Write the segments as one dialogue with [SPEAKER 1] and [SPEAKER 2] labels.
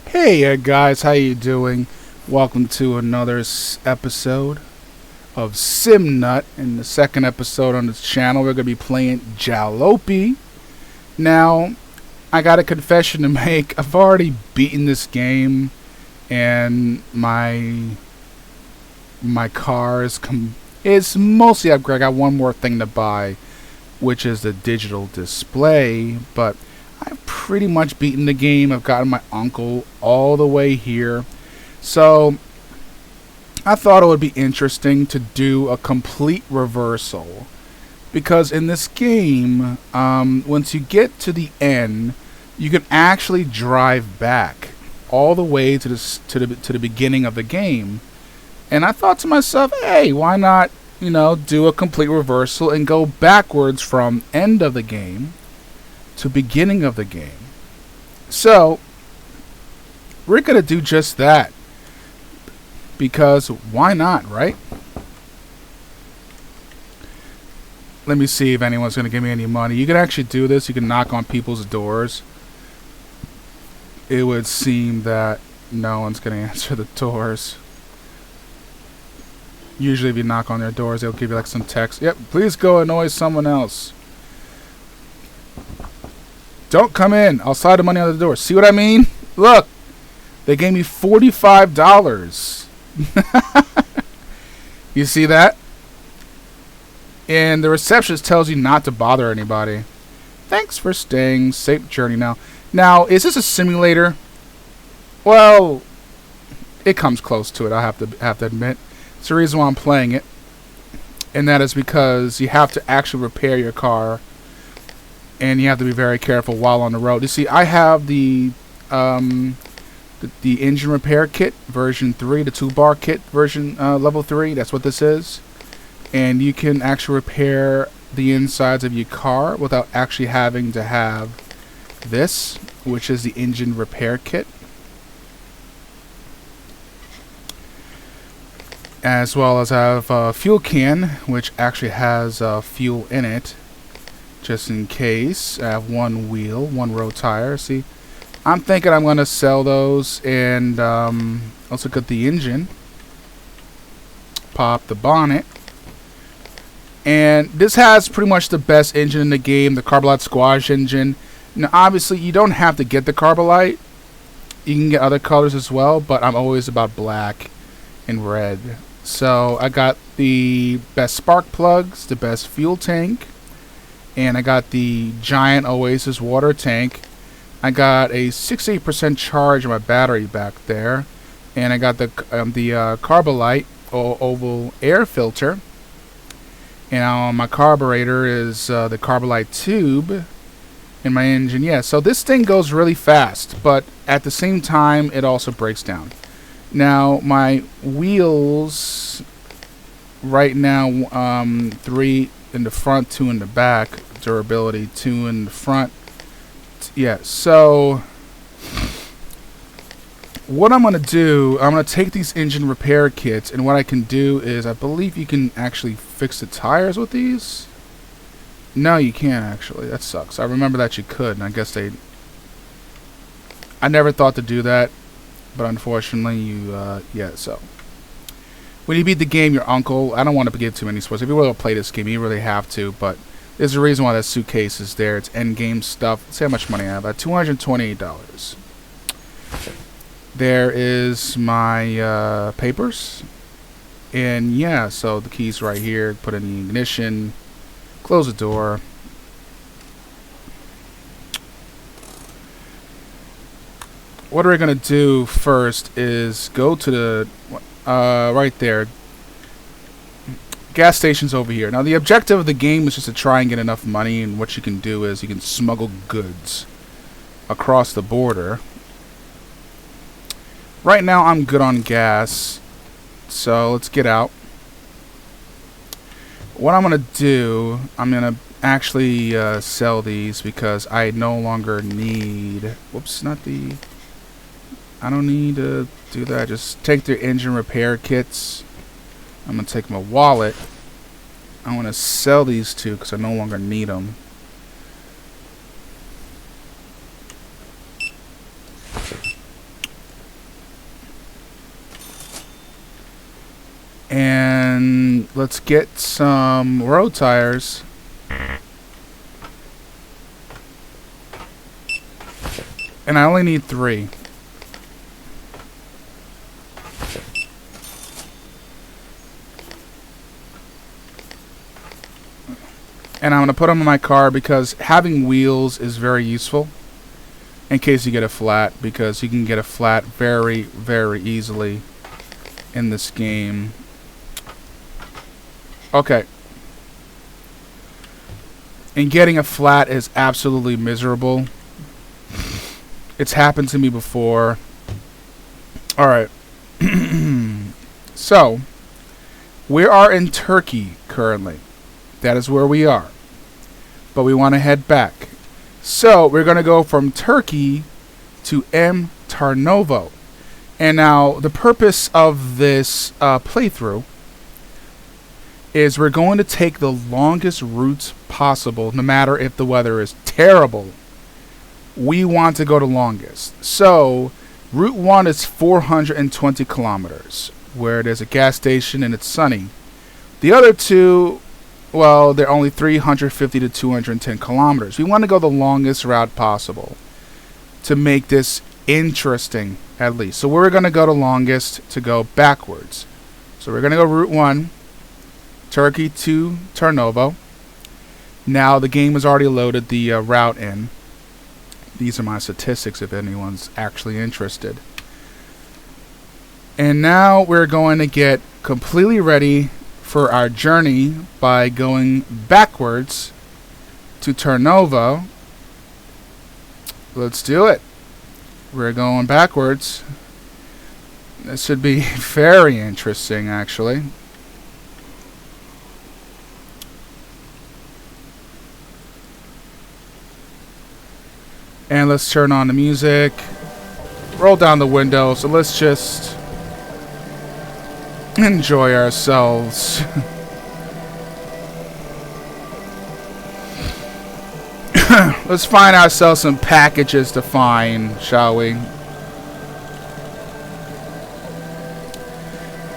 [SPEAKER 1] Hey guys, how you doing? Welcome to another episode of SimNut. In the second episode on this channel, we're going to be playing Jalopy. Now, I got a confession to make. I've already beaten this game, and my car is mostly upgraded. I got one more thing to buy, which is the digital display, but I've pretty much beaten the game. I've gotten my uncle all the way here. So I thought it would be interesting to do a complete reversal. Because in this game, once you get to the end, you can actually drive back all the way to the beginning of the game. And I thought to myself, hey, why not, do a complete reversal and go backwards from end of the game to beginning of the game. So we're gonna do just that, because why not, right? Let me see if anyone's gonna give me any money. You can actually do this. You can knock on people's doors. It would seem that no one's gonna answer the doors. Usually if you knock on their doors, they'll give you like some text. Yep, please go annoy someone else. Don't come in. I'll slide the money on the door. See what I mean? Look. They gave me $45. You see that? And the receptionist tells you not to bother anybody. Thanks for staying. Safe journey now. Now, is this a simulator? Well, it comes close to it, I have to admit. It's the reason why I'm playing it. And that is because you have to actually repair your car. And you have to be very careful while on the road. You see, I have the engine repair kit version 3, the 2-bar kit version level 3. That's what this is. And you can actually repair the insides of your car without actually having to have this, which is the engine repair kit. As well as I have a fuel can, which actually has fuel in it. Just in case. I have one wheel, one road tire. See, I'm thinking I'm going to sell those and also get the engine. Pop the bonnet. And this has pretty much the best engine in the game, the Carbonite Squash engine. Now, obviously, you don't have to get the Carbonite. You can get other colors as well, but I'm always about black and red. So, I got the best spark plugs, the best fuel tank. And I got the giant Oasis water tank. I got a 68% charge on my battery back there. And I got the Carbolite oval air filter. And on my carburetor is the Carbolite tube in my engine. Yeah, so this thing goes really fast, but at the same time, it also breaks down. Now, my wheels right now, 3 in the front, 2 in the back. Durability 2 in the front. Yeah, so what I'm going to do, I'm going to take these engine repair kits, and what I can do is, I believe you can actually fix the tires with these. No, you can't actually. That sucks. I remember that you could, and I guess I never thought to do that, but unfortunately yeah, so. When you beat the game, your uncle, I don't want to give too many spoilers. If you really want to play this game, you really have to, but there's a reason why that suitcase is there. It's endgame stuff. Let's see how much money I have. I have $228. There is my papers. And yeah, so the keys right here. Put in the ignition. Close the door. What we're going to do first is go to the right there. Gas stations over here. Now the objective of the game is just to try and get enough money, and what you can do is you can smuggle goods across the border. Right now I'm good on gas, so let's get out. What I'm gonna do, I'm gonna actually sell these because I no longer need, whoops, not the, I don't need to do that. Just take their engine repair kits. I'm going to take my wallet. I want to sell these two because I no longer need them. And let's get some road tires. And I only need 3. And I'm going to put them in my car because having wheels is very useful in case you get a flat, because you can get a flat very, very easily in this game. Okay. And getting a flat is absolutely miserable. It's happened to me before. Alright. So, we are in Turkey currently. That is where we are. But we want to head back. So, we're going to go from Turkey to Tarnovo. And now, the purpose of this playthrough is we're going to take the longest routes possible, no matter if the weather is terrible. We want to go the longest. So, Route 1 is 420 kilometers, where there's a gas station and it's sunny. The other two, well, they're only 350 to 210 kilometers. We want to go the longest route possible to make this interesting, at least. So we're going to go the longest to go backwards. So we're going to go Route 1, Turkey to Tarnovo. Now the game has already loaded the route in. These are my statistics if anyone's actually interested. And now we're going to get completely ready for our journey by going backwards to Tarnovo. Let's do it. We're going backwards. This should be very interesting, actually. And let's turn on the music. Roll down the window. So let's just enjoy ourselves. Let's find ourselves some packages to find, shall we?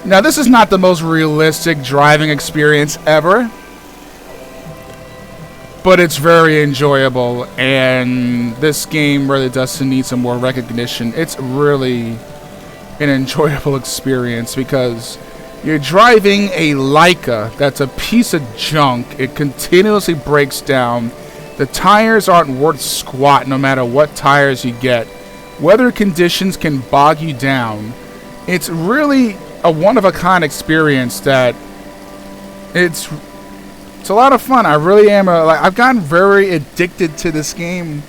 [SPEAKER 1] Now, this is not the most realistic driving experience ever, but it's very enjoyable, and this game really does need some more recognition. It's really an enjoyable experience because you're driving a Leica that's a piece of junk. It continuously breaks down. The tires aren't worth squat no matter what tires you get. Weather conditions can bog you down. It's really a one-of-a-kind experience that it's a lot of fun. I really am. I've gotten very addicted to this game,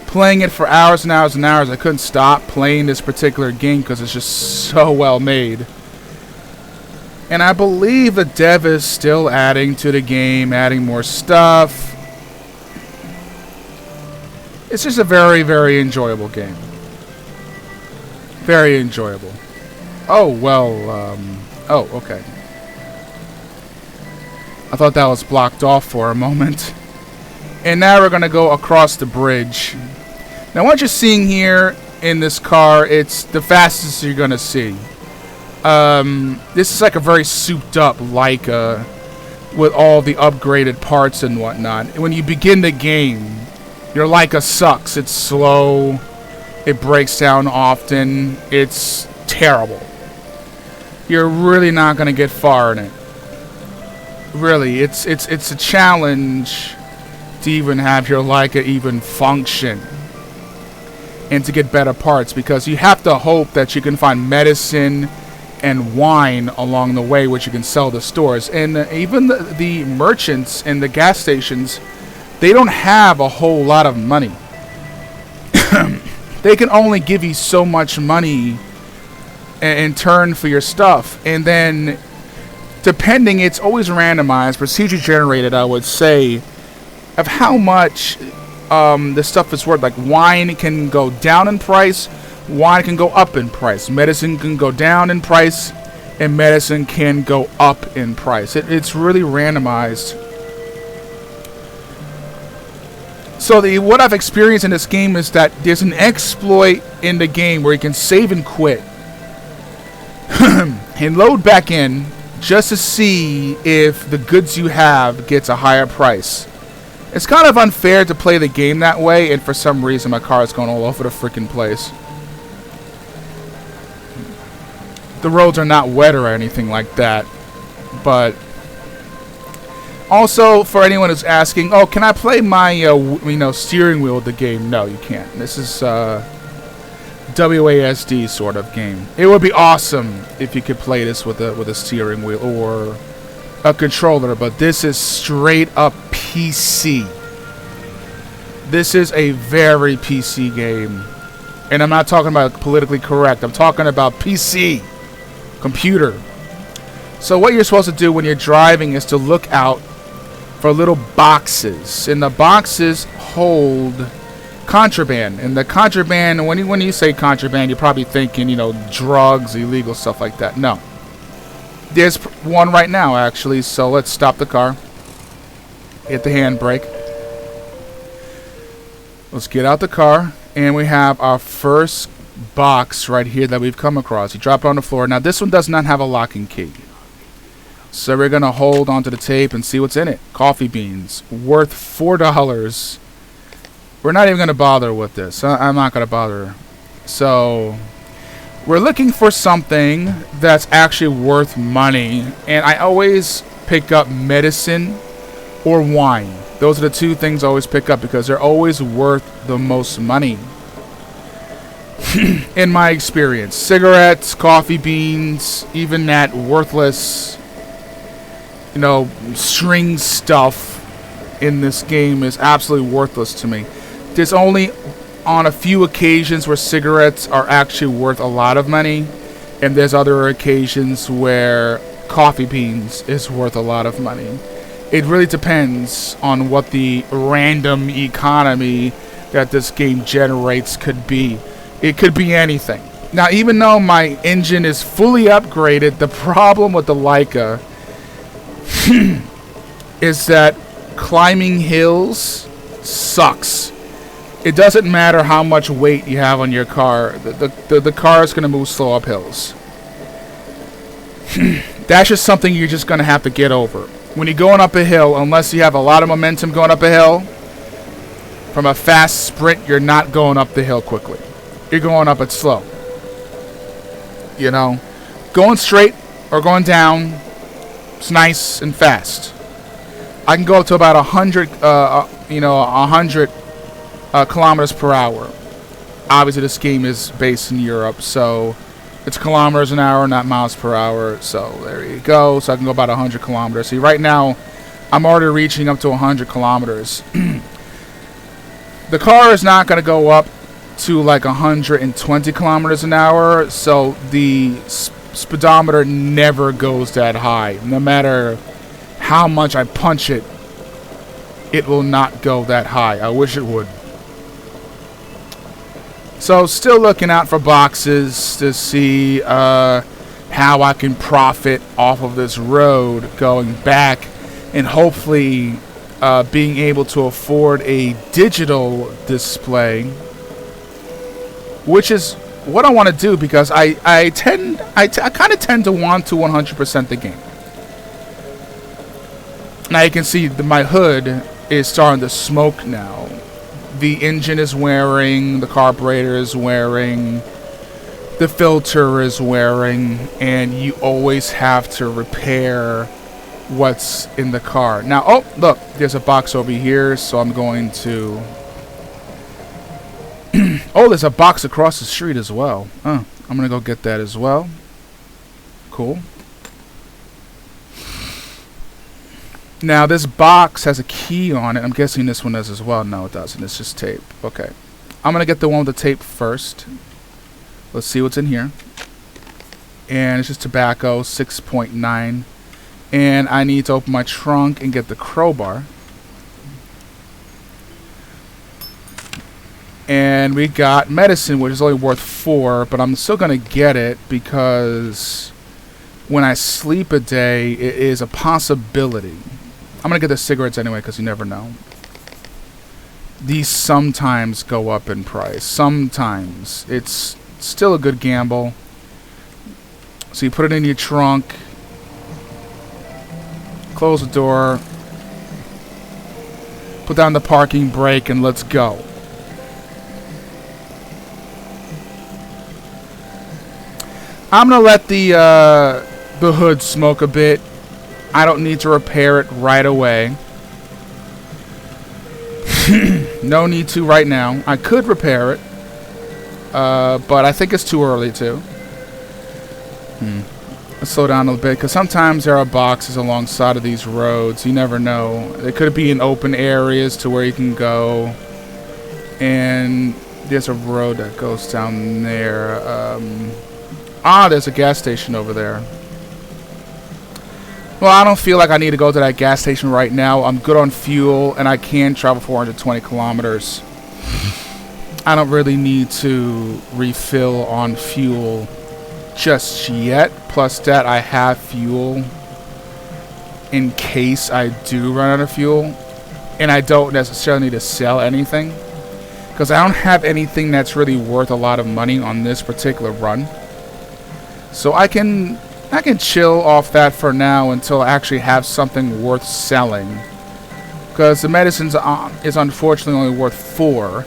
[SPEAKER 1] playing it for hours and hours and hours. I couldn't stop playing this particular game because it's just so well made. And I believe the dev is still adding to the game, adding more stuff. It's just a very, very enjoyable game. Very enjoyable. Oh, well, oh, okay. I thought that was blocked off for a moment. And now we're going to go across the bridge. Now what you're seeing here in this car, it's the fastest you're going to see. This is like a very souped up Leica with all the upgraded parts and whatnot. When you begin the game, your Leica sucks. It's slow. It breaks down often. It's terrible. You're really not going to get far in it. Really, it's a challenge to even have your Leica even function and to get better parts, because you have to hope that you can find medicine and wine along the way, which you can sell to stores. And even the merchants in the gas stations, they don't have a whole lot of money. They can only give you so much money in turn for your stuff. And then, depending, it's always randomized, procedure generated, I would say, of how much the stuff is worth. Like, wine can go down in price, wine can go up in price, medicine can go down in price, and medicine can go up in price. It's really randomized. So what I've experienced in this game is that there's an exploit in the game where you can save and quit and load back in just to see if the goods you have gets a higher price. It's kind of unfair to play the game that way, and for some reason my car is going all over the freaking place. The roads are not wet or anything like that, but also for anyone who's asking, oh, can I play my steering wheel of the game? No, you can't. This is WASD sort of game. It would be awesome if you could play this with a steering wheel or a controller, but this is straight up PC. This is a very PC game, and I'm not talking about politically correct. I'm talking about PC, computer. So what you're supposed to do when you're driving is to look out for little boxes, and the boxes hold contraband. And the contraband, when you say contraband, you're probably thinking, drugs, illegal stuff like that. No. There's one right now, actually, so let's stop the car. Hit the handbrake. Let's get out the car, and we have our first box right here that we've come across. You drop it on the floor. Now, this one does not have a locking key. So we're going to hold onto the tape and see what's in it. Coffee beans, worth $4. We're not even going to bother with this. I'm not going to bother. So we're looking for something that's actually worth money. And I always pick up medicine or wine. Those are the two things I always pick up because they're always worth the most money. In my experience. Cigarettes, coffee beans, even that worthless, string stuff in this game is absolutely worthless to me. There's only on a few occasions where cigarettes are actually worth a lot of money, and there's other occasions where coffee beans is worth a lot of money. It really depends on what the random economy that this game generates could be. It could be anything. Now, even though my engine is fully upgraded, the problem with the Leica is that climbing hills sucks. It doesn't matter how much weight you have on your car. The car is going to move slow up hills. That's just something you're just going to have to get over. When you're going up a hill, unless you have a lot of momentum going up a hill, from a fast sprint, you're not going up the hill quickly. You're going up it slow. Going straight or going down, it's nice and fast. I can go up to about 100 kilometers per hour. Obviously, this game is based in Europe, so it's kilometers an hour, not miles per hour. So there you go. So I can go about 100 kilometers. See, right now, I'm already reaching up to 100 kilometers. The car is not going to go up to like 120 kilometers an hour, so the speedometer never goes that high. No matter how much I punch it, it will not go that high. I wish it would. So still looking out for boxes to see how I can profit off of this road going back, and hopefully being able to afford a digital display, which is what I want to do because I kind of tend to want to 100% the game. Now you can see my hood is starting to smoke now. The engine is wearing, the carburetor is wearing, the filter is wearing, and you always have to repair what's in the car. Now, oh, look, there's a box over here, so I'm going to... Oh, there's a box across the street as well. I'm going to go get that as well. Cool. Now, this box has a key on it. I'm guessing this one does as well. No, it doesn't. It's just tape. Okay. I'm going to get the one with the tape first. Let's see what's in here. And it's just tobacco, 6.9. And I need to open my trunk and get the crowbar. And we got medicine, which is only worth 4, but I'm still going to get it because when I sleep a day, it is a possibility. I'm going to get the cigarettes anyway because you never know. These sometimes go up in price. Sometimes. It's still a good gamble. So you put it in your trunk. Close the door. Put down the parking brake and let's go. I'm gonna let the hood smoke a bit. I don't need to repair it right away. No need to right now. I could repair it, but I think it's too early to. Let's slow down a little bit, because sometimes there are boxes alongside of these roads. You never know. They could be in open areas to where you can go. And there's a road that goes down there. There's a gas station over there. Well, I don't feel like I need to go to that gas station right now. I'm good on fuel, and I can travel 420 kilometers. I don't really need to refill on fuel just yet. Plus that, I have fuel in case I do run out of fuel. And I don't necessarily need to sell anything, because I don't have anything that's really worth a lot of money on this particular run. So I can chill off that for now until I actually have something worth selling. Because the medicine is unfortunately only worth 4.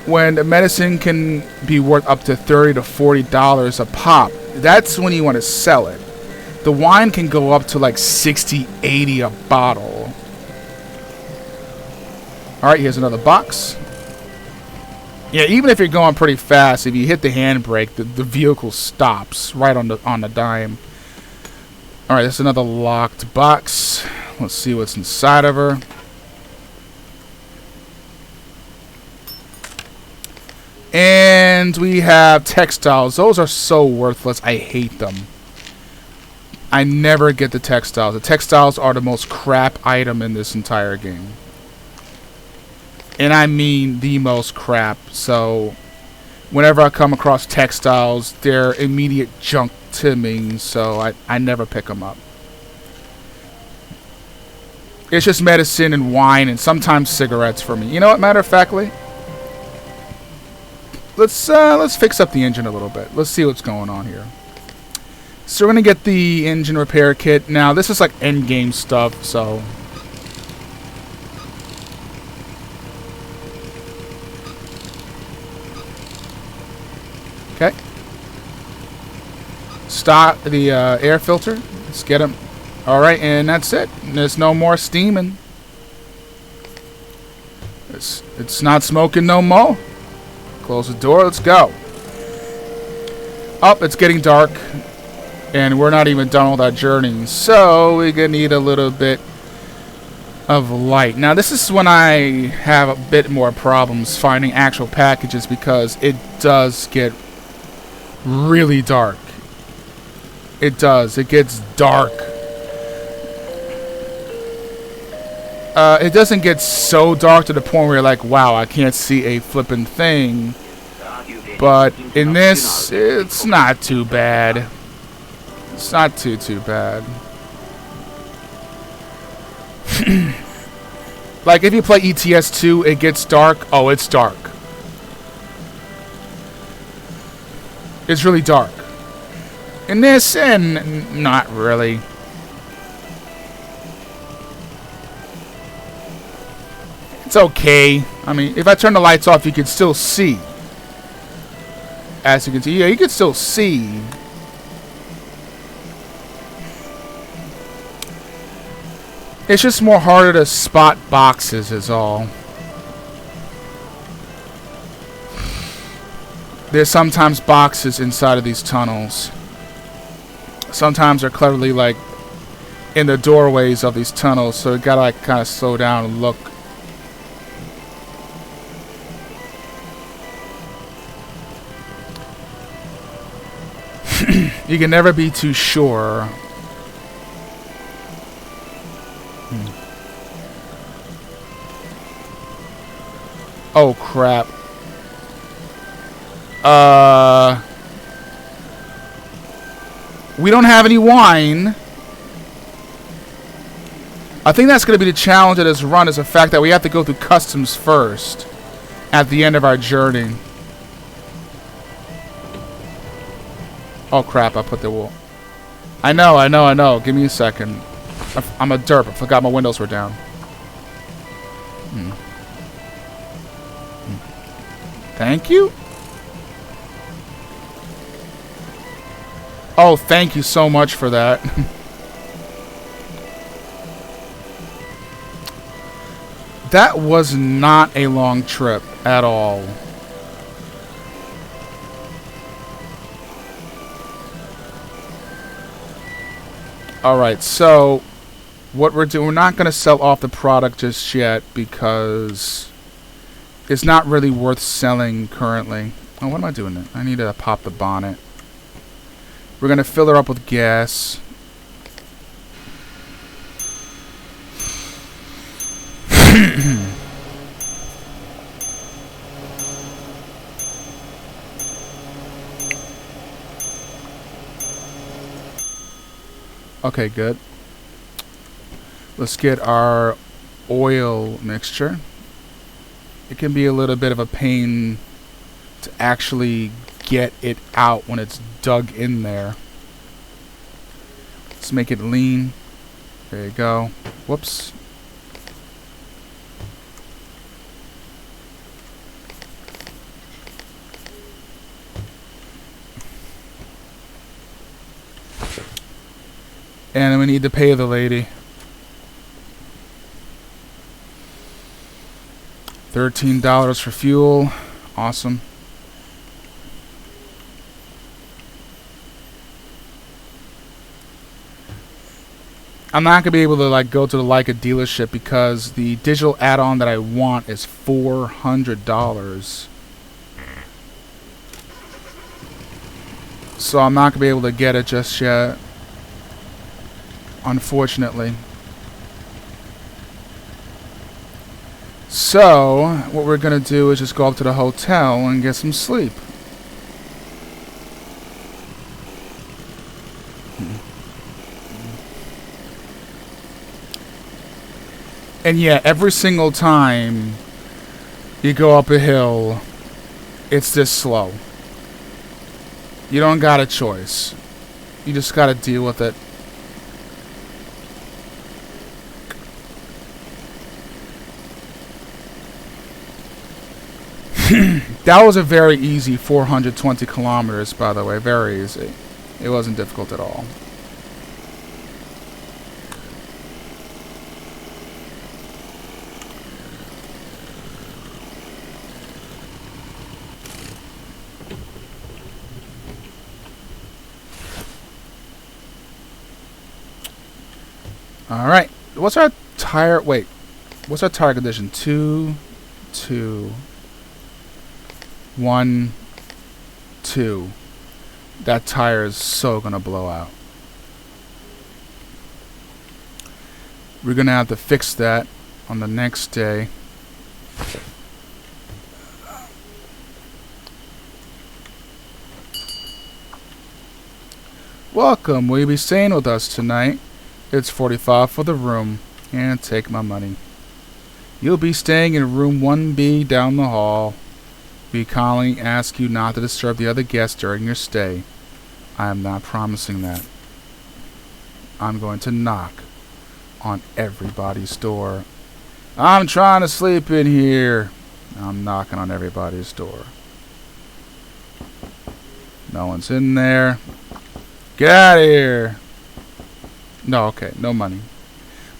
[SPEAKER 1] When the medicine can be worth up to $30 to $40 a pop, that's when you want to sell it. The wine can go up to like $60, $80 a bottle. Alright, here's another box. Yeah, even if you're going pretty fast, if you hit the handbrake, the vehicle stops right on the dime. Alright, that's another locked box. Let's see what's inside of her. And we have textiles. Those are so worthless. I hate them. I never get the textiles. The textiles are the most crap item in this entire game. And I mean the most crap. So whenever I come across textiles, they're immediate junk to me. So I never pick them up. It's just medicine and wine and sometimes cigarettes for me. You know what, matter of factly? Let's fix up the engine a little bit. Let's see what's going on here. So we're gonna get the engine repair kit. Now this is like end game stuff, so okay. Start the air filter. Let's get them. All right, and that's it. There's no more steaming. It's not smoking no more. Close the door. Let's go. Oh, it's getting dark. And we're not even done with our journey. So we're going to need a little bit of light. Now, this is when I have a bit more problems finding actual packages, because it does get really dark. It does. It gets dark. It doesn't get so dark to the point where you're like, wow, I can't see a flippin' thing. But in this, it's not too bad. It's not too bad. Like, if you play ETS 2, it gets dark. Oh, it's dark. It's really dark. In this, and not really. It's okay. I mean, if I turn the lights off, you can still see. As you can see, yeah, you can still see. It's just more harder to spot boxes is all. There's sometimes boxes inside of these tunnels. Sometimes they're cleverly like in the doorways of these tunnels, so you gotta like kind of slow down and look. You can never be too sure. Oh crap. We don't have any wine. I think that's going to be the challenge of this run, is the fact that we have to go through customs first at the end of our journey. Oh crap, I put the wool. I know. Give me a second. I'm a derp. I forgot my windows were down. Thank you? Oh, thank you so much for that. That was not a long trip at all. Alright, so what we're doing, we're not going to sell off the product just yet because it's not really worth selling currently. Oh, what am I doing? I need to pop the bonnet. We're going to fill her up with gas. Okay, good. Let's get our oil mixture. It can be a little bit of a pain to actually get it out when it's dug in there. Let's make it lean. There you go. Whoops. And we need to pay the lady. $13 for fuel. Awesome. I'm not gonna be able to like go to the Leica dealership because the digital add-on that I want is $400. So I'm not gonna be able to get it just yet, unfortunately. So what we're gonna do is just go up to the hotel and get some sleep. And yeah, every single time you go up a hill, it's this slow. You don't got a choice. You just gotta deal with it. That was a very easy 420 kilometers, by the way. Very easy. It wasn't difficult at all. Alright. What's our tire... Wait. What's our tire condition? 2, 2... 1, 2. That tire is so gonna blow out. We're gonna have to fix that on the next day. Welcome. Will you be staying with us tonight? It's $45 for the room. And take my money. You'll be staying in room 1B down the hall. We kindly ask you not to disturb the other guests during your stay. I am not promising that. I'm going to knock on everybody's door. I'm trying to sleep in here. I'm knocking on everybody's door. No one's in there. Get out of here. No, okay, no money.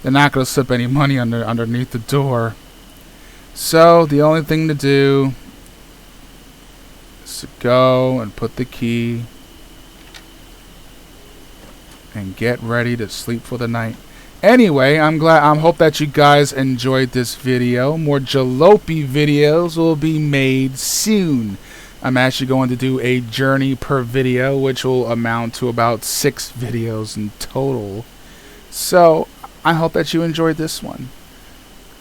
[SPEAKER 1] They're not going to slip any money underneath the door. So the only thing to do is to go and put the key and get ready to sleep for the night. Anyway, I hope that you guys enjoyed this video. More Jalopy videos will be made soon. I'm actually going to do a journey per video, which will amount to about 6 videos in total. So I hope that you enjoyed this one.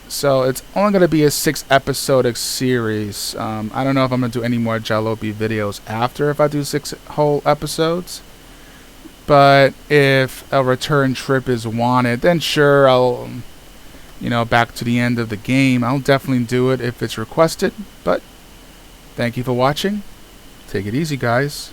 [SPEAKER 1] So it's only going to be a 6-episode series. I don't know if I'm going to do any more Jalopy videos after if I do 6 whole episodes. But if a return trip is wanted, then sure, I'll, back to the end of the game. I'll definitely do it if it's requested. But thank you for watching. Take it easy, guys.